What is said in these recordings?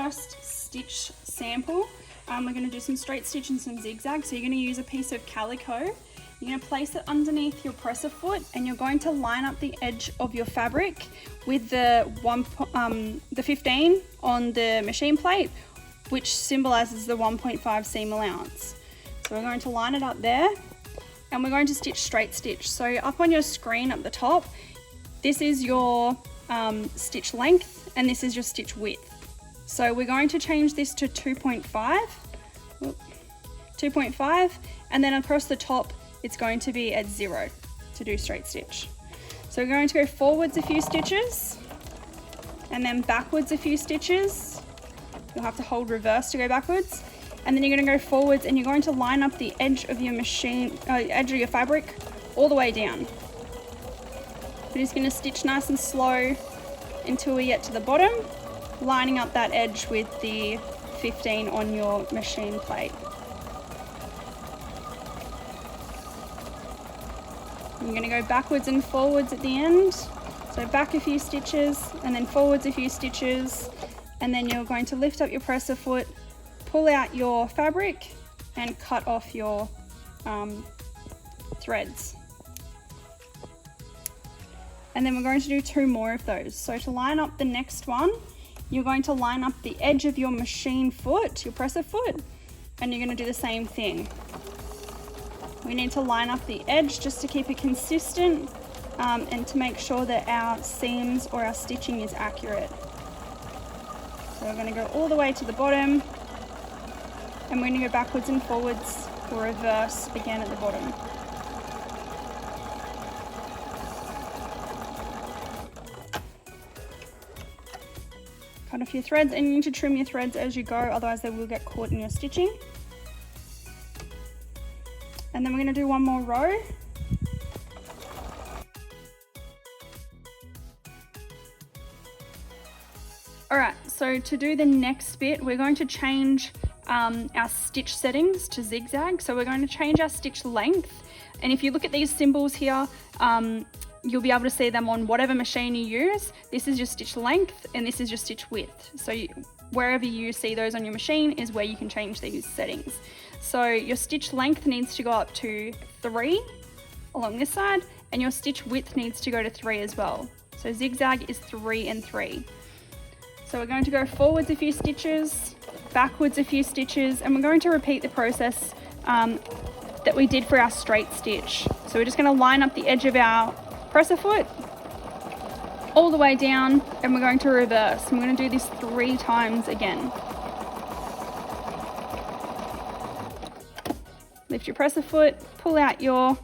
first stitch sample, we're going to do some straight stitch and some zigzag. So you're going to use a piece of calico. You're going to place it underneath your presser foot, and you're going to line up the edge of your fabric with the 15 on the machine plate, which symbolizes the 1.5 seam allowance. So we're going to line it up there, and we're going to stitch straight stitch. So up on your screen at the top, this is your stitch length and this is your stitch width. So we're going to change this to 2.5, and then across the top it's going to be at 0 to do straight stitch. So we're going to go forwards a few stitches and then backwards a few stitches. You'll have to hold reverse to go backwards, and then you're going to go forwards and you're going to line up the edge of your edge of your fabric all the way down. We're just going to stitch nice and slow until we get to the bottom, lining up that edge with the 15 on your machine plate. You're going to go backwards and forwards at the end. So back a few stitches and then forwards a few stitches, and then you're going to lift up your presser foot, pull out your fabric and cut off your threads. And then we're going to do 2 more of those. So to line up the next one, you're going to line up the edge of your machine foot, your presser foot, and you're going to do the same thing. We need to line up the edge just to keep it consistent and to make sure that our seams or our stitching is accurate. So we're going to go all the way to the bottom, and we're going to go backwards and forwards or reverse again at the bottom. Cut off your threads, and you need to trim your threads as you go, otherwise they will get caught in your stitching. And then we're going to do 1 more row. Alright, so to do the next bit, we're going to change our stitch settings to zigzag. So we're going to change our stitch length, and if you look at these symbols here, you'll be able to see them on whatever machine you use. This is your stitch length and this is your stitch width. So wherever you see those on your machine is where you can change these settings. So your stitch length needs to go up to 3 along this side, and your stitch width needs to go to 3 as well. So zigzag is 3 and 3. So we're going to go forwards a few stitches, backwards a few stitches, and we're going to repeat the process that we did for our straight stitch. So we're just going to line up the edge of our presser foot all the way down, and we're going to reverse. I'm going to do this 3 times again. Lift your presser foot, pull out your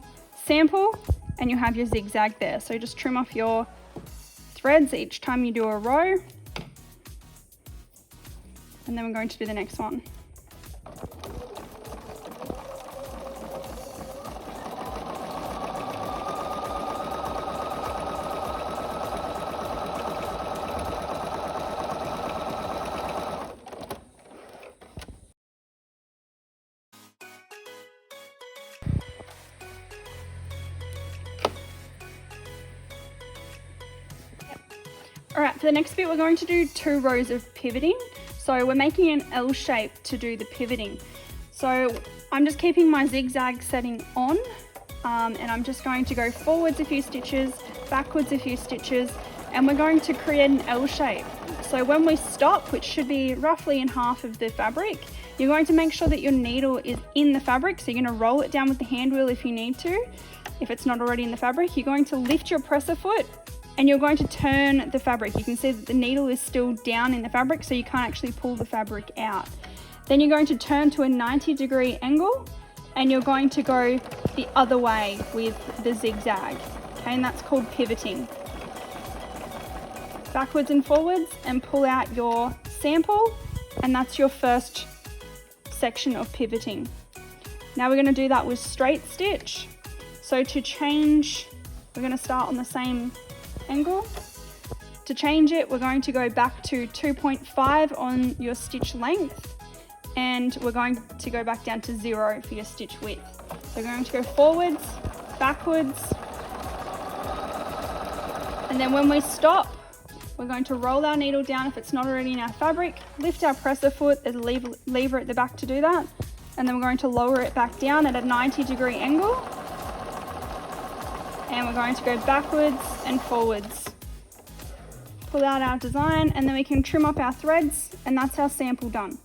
sample, and you have your zigzag there. So just trim off your threads each time you do a row, and then we're going to do the next one. Alright, for the next bit we're going to do 2 rows of pivoting. So we're making an L shape to do the pivoting. So I'm just keeping my zigzag setting on, and I'm just going to go forwards a few stitches, backwards a few stitches, and we're going to create an L shape. So when we stop, which should be roughly in half of the fabric, you're going to make sure that your needle is in the fabric. So you're going to roll it down with the hand wheel if you need to. If it's not already in the fabric, you're going to lift your presser foot and you're going to turn the fabric. You can see that the needle is still down in the fabric, so you can't actually pull the fabric out. Then you're going to turn to a 90-degree angle, and you're going to go the other way with the zigzag, okay, and that's called pivoting. Backwards and forwards, and pull out your sample, and that's your first section of pivoting. Now we're going to do that with straight stitch. So to change, we're going to start on the same angle. To change it, we're going to go back to 2.5 on your stitch length, and we're going to go back down to 0 for your stitch width. So we're going to go forwards, backwards, and then when we stop, We're going to roll our needle down if it's not already in our fabric, lift our presser foot, there's a lever at the back to do that, and then we're going to lower it back down at a 90-degree angle, and we're going to go backwards and forwards. Pull out our design, and then we can trim off our threads, and that's our sample done.